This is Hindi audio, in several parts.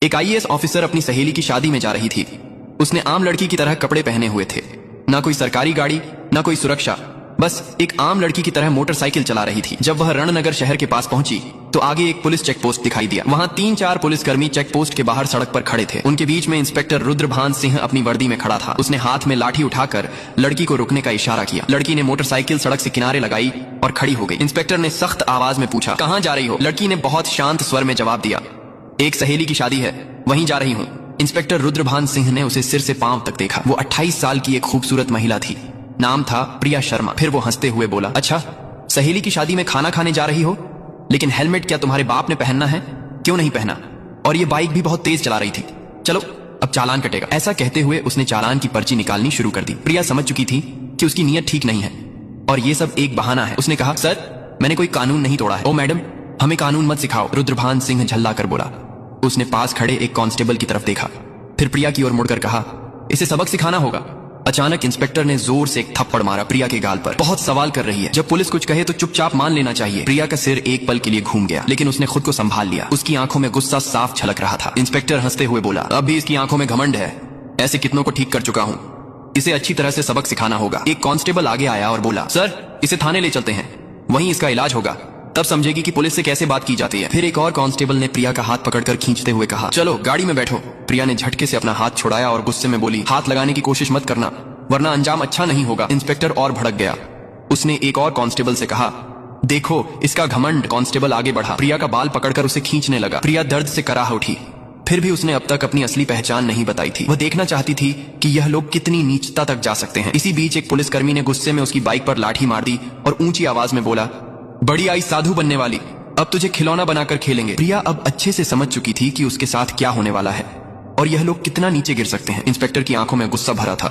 एक आईएएस ऑफिसर अपनी सहेली की शादी में जा रही थी। उसने आम लड़की की तरह कपड़े पहने हुए थे, ना कोई सरकारी गाड़ी, ना कोई सुरक्षा, बस एक आम लड़की की तरह मोटरसाइकिल चला रही थी। जब वह रणनगर शहर के पास पहुंची तो आगे एक पुलिस चेक पोस्ट दिखाई दिया। वहां 3-4 पुलिसकर्मी चेक पोस्ट के बाहर सड़क पर खड़े थे। उनके बीच में इंस्पेक्टर रुद्रभान सिंह अपनी वर्दी में खड़ा था। उसने हाथ में लाठी उठाकर लड़की को रुकने का इशारा किया। लड़की ने मोटरसाइकिल सड़क से किनारे लगाई और खड़ी हो गई। इंस्पेक्टर ने सख्त आवाज में पूछा, कहां जा रही हो? लड़की ने बहुत शांत स्वर में जवाब दिया, एक सहेली की शादी है, वहीं जा रही हूँ। इंस्पेक्टर रुद्रभान सिंह ने उसे सिर से पांव तक देखा। वो 28 साल की एक खूबसूरत महिला थी। नाम था प्रिया शर्मा। फिर वो हंसते हुए बोला, अच्छा, सहेली की शादी में खाना खाने जा रही हो, लेकिन हेलमेट क्या तुम्हारे बाप ने पहनना है? क्यों नहीं पहना? और ये बाइक भी बहुत तेज चला रही थी। चलो अब चालान कटेगा। ऐसा कहते हुए उसने चालान की पर्ची निकालनी शुरू कर दी। प्रिया समझ चुकी थी कि उसकी नीयत ठीक नहीं है और ये सब एक बहाना है। उसने कहा, सर, मैंने कोई कानून नहीं तोड़ा है। ओ मैडम, हमें कानून मत सिखाओ। रुद्रभान सिंह झल्ला कर बोला। उसने पास खड़े एक कांस्टेबल की तरफ देखा, फिर प्रिया की ओर मुड़कर कहा, इसे सबक सिखाना होगा। अचानक इंस्पेक्टर ने जोर से एक थप्पड़ मारा प्रिया के गाल पर। बहुत सवाल कर रही है, जब पुलिस कुछ कहे तो चुपचाप मान लेना चाहिए। प्रिया का सिर एक पल के लिए घूम गया, लेकिन उसने खुद को संभाल लिया। उसकी आंखों में गुस्सा साफ छलक रहा था। इंस्पेक्टर हंसते हुए बोला, अब भी इसकी आंखों में घमंड है? ऐसे कितनों को ठीक कर चुका हूँ, इसे अच्छी तरह से सबक सिखाना होगा। एक कांस्टेबल आगे आया और बोला, सर, इसे थाने ले चलते हैं, वहीं इसका इलाज होगा, तब समझेगी कि पुलिस से कैसे बात की जाती है। फिर एक और कांस्टेबल ने प्रिया का हाथ पकड़कर खींचते हुए कहा, चलो गाड़ी में बैठो। प्रिया ने झटके से अपना हाथ छुड़ाया और गुस्से में बोली, हाथ लगाने की कोशिश मत करना, वरना अंजाम अच्छा नहीं होगा। इंस्पेक्टर और भड़क गया। उसने एक और कांस्टेबल से कहा, देखो इसका घमंड। कांस्टेबल आगे बढ़ा, प्रिया का बाल पकड़कर उसे खींचने लगा। प्रिया दर्द से कराह उठी। फिर भी उसने अब तक अपनी असली पहचान नहीं बताई थी। वह देखना चाहती थी कि यह लोग कितनी नीचता तक जा सकते हैं। इसी बीच एक पुलिसकर्मी ने गुस्से में उसकी बाइक पर लाठी मार दी और ऊंची आवाज में बोला, बड़ी आई साधु बनने वाली, अब तुझे खिलौना बनाकर खेलेंगे। प्रिया अब अच्छे से समझ चुकी थी कि उसके साथ क्या होने वाला है और यह लोग कितना नीचे गिर सकते हैं। इंस्पेक्टर की आंखों में गुस्सा भरा था।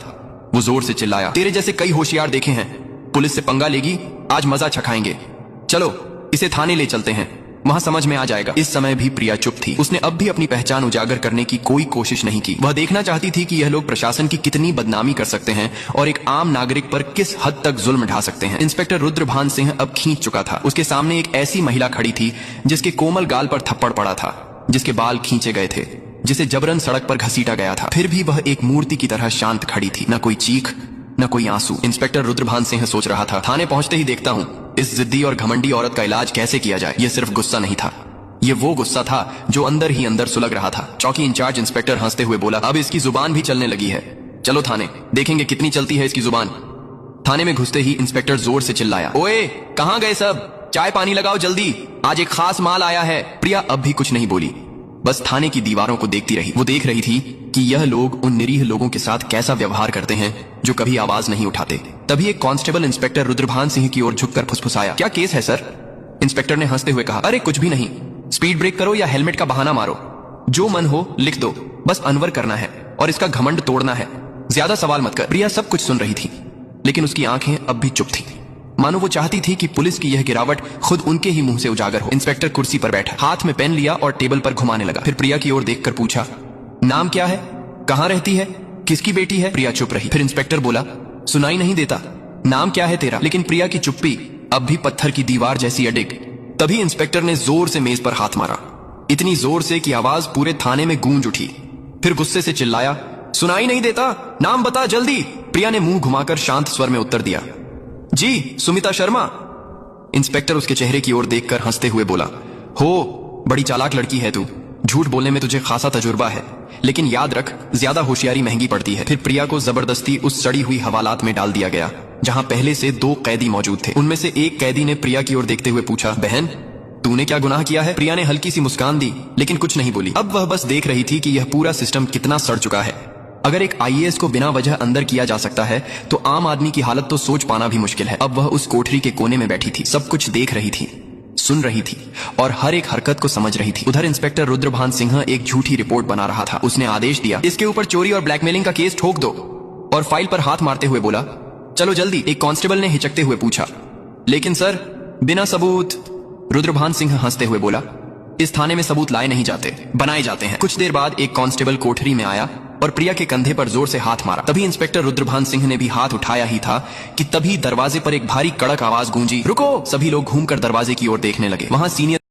वो जोर से चिल्लाया, तेरे जैसे कई होशियार देखे हैं, पुलिस से पंगा लेगी, आज मजा चखाएंगे। चलो इसे थाने ले चलते हैं, वहां समझ में आ जाएगा। इस समय भी प्रिया चुप थी। उसने अब भी अपनी पहचान उजागर करने की कोई कोशिश नहीं की। वह देखना चाहती थी कि यह लोग प्रशासन की कितनी बदनामी कर सकते हैं और एक आम नागरिक पर किस हद तक जुल्म ढा सकते हैं। इंस्पेक्टर रुद्रभान सिंह अब खींच चुका था। उसके सामने एक ऐसी महिला खड़ी थी जिसके कोमल गाल पर थप्पड़ पड़ा था, जिसके बाल खींचे गए थे, जिसे जबरन सड़क पर घसीटा गया था। फिर भी वह एक मूर्ति की तरह शांत खड़ी थी, न कोई चीख, न कोई आंसू। इंस्पेक्टर रुद्रभान सिंह सोच रहा था, थाने पहुंचते ही देखता हूं इस जिद्दी और घमंडी औरत का इलाज कैसे किया जाए। यह सिर्फ गुस्सा नहीं था, ये वो गुस्सा था जो अंदर ही अंदर सुलग रहा था। चौकी इंचार्ज इंस्पेक्टर हंसते हुए बोला, अब इसकी जुबान भी चलने लगी है, चलो थाने, देखेंगे कितनी चलती है इसकी जुबान। थाने में घुसते ही इंस्पेक्टर जोर से चिल्लाया, ओए कहां गए सब, चाय पानी लगाओ जल्दी, आज एक खास माल आया है। प्रिया अब भी कुछ नहीं बोली, बस थाने की दीवारों को देखती रही। वो देख रही थी कि यह लोग उन निरीह लोगों के साथ कैसा व्यवहार करते हैं जो कभी आवाज नहीं उठाते। तभी एक कांस्टेबल इंस्पेक्टर रुद्रभान सिंह की ओर झुककर फुसफुसाया, क्या केस है सर? इंस्पेक्टर ने हंसते हुए कहा, अरे कुछ भी नहीं, स्पीड ब्रेक करो या हेलमेट का बहाना मारो, जो मन हो लिख दो, बस अनवर करना है और इसका घमंड तोड़ना है, ज्यादा सवाल मत कर। प्रिया सब कुछ सुन रही थी, लेकिन उसकी आंखें अब भी चुप थी, मानो वो चाहती थी कि पुलिस की यह गिरावट खुद उनके ही मुंह से उजागर हो। इंस्पेक्टर कुर्सी पर बैठा, हाथ में पेन लिया और टेबल पर घुमाने लगा। फिर प्रिया की ओर देखकर पूछा, नाम क्या है, कहां रहती है, किसकी बेटी है? प्रिया चुप रही। फिर इंस्पेक्टर बोला, सुनाई नहीं देता, नाम क्या है तेरा? लेकिन प्रिया की चुप्पी अब भी पत्थर की दीवार जैसी अडिग। तभी इंस्पेक्टर ने जोर से मेज पर हाथ मारा, इतनी जोर से कि आवाज पूरे थाने में गूंज उठी। फिर गुस्से से चिल्लाया, सुनाई नहीं देता, नाम बता जल्दी। प्रिया ने मुंह घुमाकर शांत स्वर में उत्तर दिया, जी सुमिता शर्मा। इंस्पेक्टर उसके चेहरे की ओर देखकर हंसते हुए बोला, हो बड़ी चालाक लड़की है तू, झूठ बोलने में तुझे खासा तजुर्बा है, लेकिन याद रख ज्यादा होशियारी महंगी पड़ती है। फिर प्रिया को जबरदस्ती उस सड़ी हुई हवालात में डाल दिया गया जहां पहले से 2 कैदी मौजूद थे। उनमें से एक कैदी ने प्रिया की ओर देखते हुए पूछा, बहन तूने क्या गुनाह किया है? प्रिया ने हल्की सी मुस्कान दी, लेकिन कुछ नहीं बोली। अब वह बस देख रही थी कि यह पूरा सिस्टम कितना सड़ चुका है। अगर एक आईएएस को बिना वजह अंदर किया जा सकता है तो आम आदमी की हालत तो सोच पाना भी मुश्किल है। अब वह उस कोठरी के कोने में बैठी थी, सब कुछ देख रही थी, सुन रही थी और हर एक हरकत को समझ रही थी। उधर इंस्पेक्टर रुद्रभान सिंह एक झूठी रिपोर्ट बना रहा था। उसने आदेश दिया, इसके ऊपर चोरी और ब्लैकमेलिंग का केस ठोक दो, और फाइल पर हाथ मारते हुए बोला, चलो जल्दी। एक कांस्टेबल ने हिचकते हुए पूछा, लेकिन सर बिना सबूत? रुद्रभान सिंह हंसते हुए बोला, इस थाने में सबूत लाए नहीं जाते, बनाए जाते हैं। कुछ देर बाद एक कांस्टेबल कोठरी में आया और प्रिया के कंधे पर जोर से हाथ मारा। तभी इंस्पेक्टर रुद्रभान सिंह ने भी हाथ उठाया ही था कि तभी दरवाजे पर एक भारी कड़क आवाज गूंजी, रुको। सभी लोग घूमकर दरवाजे की ओर देखने लगे। वहां सीनियर